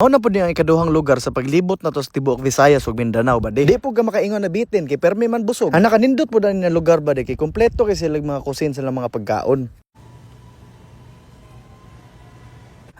Mao na pud ni ang ikaduhang lugar sa paglibot na to sa tibuok Visayas ug Mindanao ba di pud ka makaingon na bitin kay permi man busog. Ang nakanindot pud ani na lugar ba di kay kompleto kay sila mga kusin sila mga pagkaon.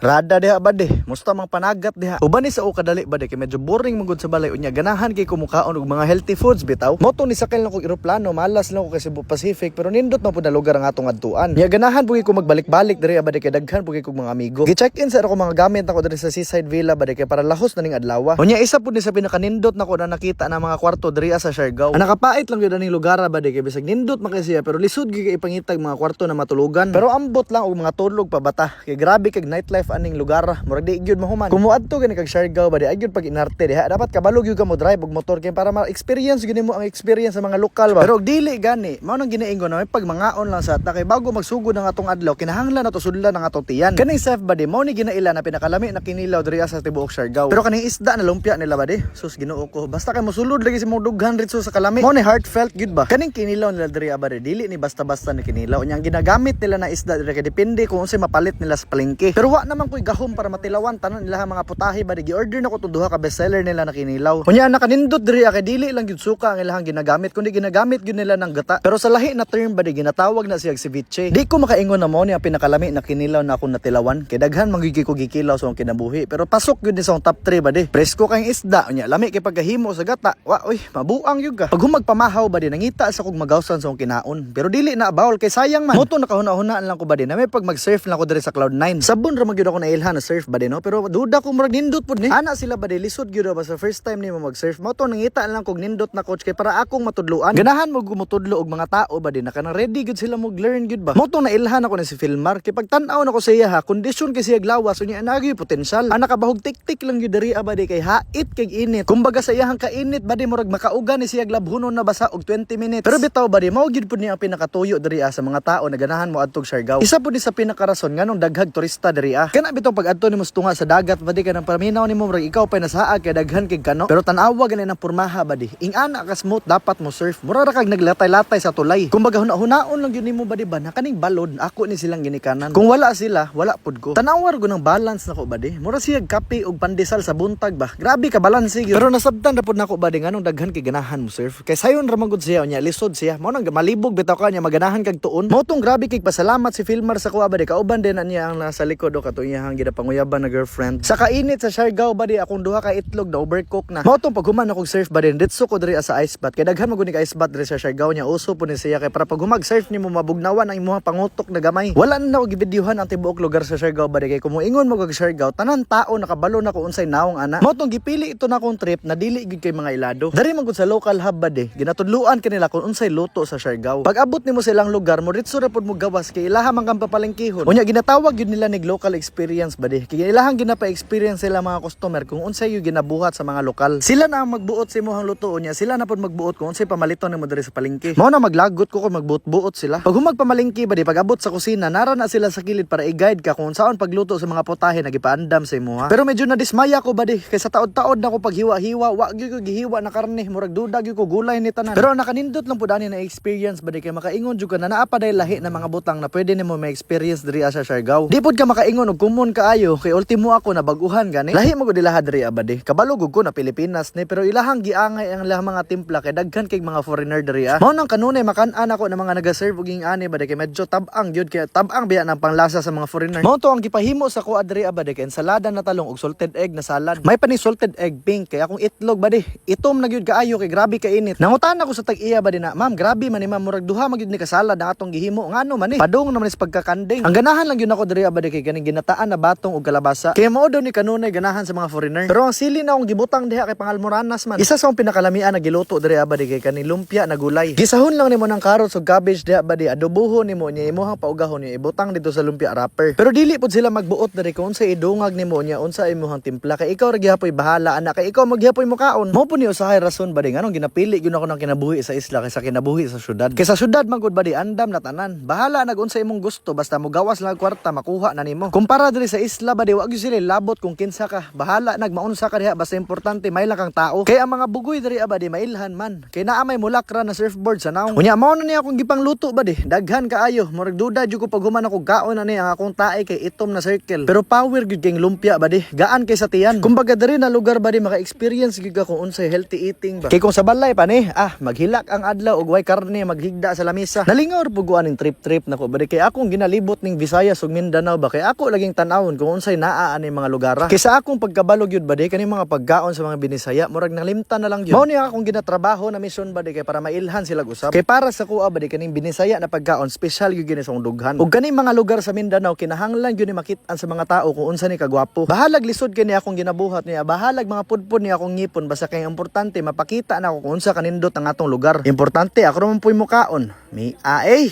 Rada diha ba di, musta mang panagat diha. Uban ni sa o kadali ba di kay medyo boring mangud sa balay unya ganahan kay kumukaon og mga healthy foods bitaw. Moto ni sakay lang ko eroplano, malas lang ko kay Cebu Pacific pero nindot man pud na lugar ang atong adtuan. Nya ganahan pugi ko magbalik-balik diri ba di kay daghan pugi kog mga amigo. Gi-check-in sa ako mga gamit nako diri sa Seaside Villa ba di kay para lahos na ning adlaw. Unya isa pud ni sa pinakanindot nako na nakita na mga kwarto diri sa Siargao. Ang nakapait lang gyud aning lugar ba di kay bisag nindot man kay siya pero lisod gyud kay ipangitag mga kwarto na matulugan. Pero ambot lang og mga tulog pa bata. Kay grabe kag nightlife aning lugar. Murag di gyud mahuman. Kumuadto gani kag Siargao ba di agyud pag inarte diha dapat kabalog gyud ka mo drive og motor kay para ma-experience gyud mo ang experience sa mga lokal ba. Pero og dili gani mao nang ginaingon na may pagmangaon lang sa ta kay bago magsugod ang atong adlaw kinahanglan nato sudlan ang atong tiyan. Kaning safe ba di mao ni ginaila na pinakalami na kinilaw diri sa tibuok Siargao. Pero kaning isda na lumpia nila ba di sus Ginoo ko basta kay mosulod lagi si mong dughan ritso sa kalami. Mao ni heartfelt gyud ba. Kaning kinilaw nila diri ba di dili ni basta-basta ni kinilaw. Unyang ginagamit nila na isda diri kay depende kung unsay mapalit nila sa palengke. Pero wa naman koy gahom para tilawan tanan nila mga putahe ba di gi-order nako to duha ka bestseller nila na kinilaw. Kunya nakanindot diri kay dili lang gyud suka ang ilahang ginagamit kundi ginagamit gyud nila ng gata. Pero sa lahi na term ba di ginatawag na siya ceviche. Di ko makaingon na mo ni ang pinakalami na kinilaw na akong natilawan kay daghan magigi ko gikilaw sa akong kinabuhi pero pasok gyud ni sa top 3 ba di. Presko kay isda unya lami kay pagkahimo sa gata. Wa oy mabuang gyud ka. Pag humagpamahaw ba di nangita sa kog magawsan sa akong kinaon. Pero dili na bawal kay sayang man. Moto nakahuna-hunaan lang ko ba di na may pag mag-surf lang ko diri sa Cloud9. Sabon ra magyud ako na ilhan na surf ba di no pero duda ko murag nindot pud ni. Ana sila ba di lisod gyud ba sa first time nimo mag-surf. Mo to nangita lang kog nindot na coach kay para akong matudloan. Ganahan mo gumutudlo og mga tao ba di na kanang ready gyud sila mo learn gyud ba. Mo to nailhan ako ni si Filmar kay pagtan-aw nako sa iya ha kondisyon kay siya glawas unya anagi potensyal. Ana kabahog tik-tik lang gyud diri ba di kay hait kay init. Kumbaga sa iyang kainit ba di murag makauga ni siya glabhunon na basa og 20 minutes. Pero bitaw ba di mao gyud pud ni ang pinakatuyo diri sa mga tao na ganahan mo adtog Siargao. Isa pud ni sa pinakarason nganong daghag turista diri kana bitaw pag adto nimo tunga sa dagat ba di ka nang paminaw nimo murag ikaw pay nasaag kay daghan kay kano pero tan-awa gani nang pormaha ba di ing-ana ka smooth dapat mo surf mura ra kag naglatay-latay sa tulay kumbaga hunaon lang gyud nimo ba di ba nakaning balod ako ni silang ginikanan kung wala sila wala pud ko tan-awar go ng balance nako ba di mura siya kape og pandesal sa buntag ba grabe ka balance gyud pero nasabtan ra pud nako ba di nganong daghan kay ganahan mo surf kay sayon ra magud siya unya lisod siya mao nang malibog bitaw ka nya maganahan kag tuon mao tong grabe kay pasalamat si Filmar sa kuha ba di kauban din niya ang nasa likod o kato iyang gidapanguyaban na girlfriend sa kainit sa Siargao ba di akong duha ka itlog na overcook na. Mao tong paghuman akong surf ba din ditso ko diri sa ice bath kay daghan magud ni ka ice bath diri sa Siargao nya uso po ni siya kay para pag humag surf nimo mabugnawan ang imong pangutok na gamay. Wala na ako gibidyohan ang tibuok lugar sa Siargao ba di kay kumuingon mo kag Siargao tanan tao nakabalo na ko unsay naong ana. Mao tong gipili ito na akong trip na dili gid kay mga ilado. Dari man gud sa local hub ba di ginatudluan kanila kung unsay luto sa Siargao. Pag abot nimo sa ilang lugar mo ditso ra pud mo gawas kay ilaha man kang papalengkihon. Unya ginatawag gyud nila nig local experience ba di kay ilahang ginapa-experience sila mga customer kung unsay yung ginabuhat sa mga lokal. Sila na ang magbuot sa imong luto niya, sila na pud magbuot kung unsay pamaliton nimo diri sa palengke. Mao na maglagot ko kung magbuot-buot sila. Pag humag pamalengke ba di pag abot sa kusina, nara na sila sa kilid para i-guide ka kung saon pagluto sa mga putahe na gipaandam sa imo ha. Pero medyo na dismaya ko ba di kay sa taod-taod na ko paghiwa-hiwa, wa gyud ko gihiwa na karne, murag duda gyud ko gulay ni tanan. Pero nakanindot lang pud ani na experience ba di kay makaingon jud ka na naa pa day lahi na mga butang na pwede nimo ma-experience diri sa Siargao. Di pud ka makaingon og common kaayo kay ultimo ako na baguhan gani. Lahi mo gud ilaha diri abadi. Kabalog ko na Pilipinas ni pero ilahang giangay ang ilahang mga timpla kay daghan kay mga foreigner diri Mao nang kanunay makan-an ako ng mga naga-serve og ani ba kay medyo tabang gyud kay tabang biya nang panglasa sa mga foreigner. Mao to ang gipahimo sa ko adiri abadi kay ensalada na talong og salted egg na salad. May pa ni salted egg pink kay akong itlog ba itom na gyud kaayo kay grabe ka init. Nangutan ako sa tag-iya ba na ma'am grabe man ni ma'am murag duha magyud ni ka salad ang atong gihimo ngano man padung naman is pagkakanding. Ang ganahan lang gyud ako diri abadi kay kaning ginataan na batong og kalabasa. Kay mao daw ni kanunay ganahan sa mga foreigner. Pero ang sili na akong gibutang diha kay pangalmoranas man. Isa sa akong pinakalamian na giluto diri abadi kay kaning lumpia na gulay. Gisahon lang nimo ng carrots ug cabbage diha abadi adobohon nimo niya imong paugahon niya ibutang dito sa lumpia wrapper. Pero dili pud sila magbuot diri kung unsa idungag nimo niya unsa imong timpla kay ikaw ra gihapoy bahala ana kay ikaw maghihapoy mo kaon. Mao po ni usahay rason badi nganong ginapili gyud ako ng kinabuhi sa isla kaysa kinabuhi sa syudad. Kay sa syudad man gud badi andam na tanan. Bahala nag unsa imong gusto basta mo gawas lang kwarta makuha na nimo. Kumpara para diri sa isla ba di wag gyud sila labot kung kinsa ka. Bahala nagmaunsa ka diha basta importante may lang kang tao. Kay ang mga bugoy diri ba di mailhan man. Kay naa may mulakra na surfboard sa naong. Unya mao na niya akong gipangluto ba di. Daghan kaayo. Murag duda jud ko pag human ako gaon na ni ang akong tae kay itom na circle. Pero power gyud kay lumpia ba di. Gaan kay sa tiyan. Kumbaga diri na lugar ba di maka-experience gyud ka kung unsay healthy eating ba. Kay kung sa balay pa ni, maghilak ang adlaw og way karne maghigda sa lamisa. Nalingaw puguan ning trip nako ba di kay akong ginalibot ning Visayas ug Mindanao ba kay ako laging tan-awon kung unsay naa ani mga lugara. Kay sa akong pagkabalog yun ba di kani mga paggaon sa mga Binisaya murag nalimtan na lang yun. Mao ni akong ginatrabaho na mission ba di kay para mailhan sila usab. Kay para sa kuha ba di kaning Binisaya na pagkaon special gyud gini sa dughan. Ug kaning mga lugar sa Mindanao kinahanglan gyud ni makit-an sa mga tao kung unsa ni kagwapo. Bahalag lisod kini akong ginabuhat niya. Bahalag mga pudpud ni akong ngipon basta kay importante mapakita na ako kung unsa kanindot ang atong lugar. Importante ako ra man puy mukaon. Mi aay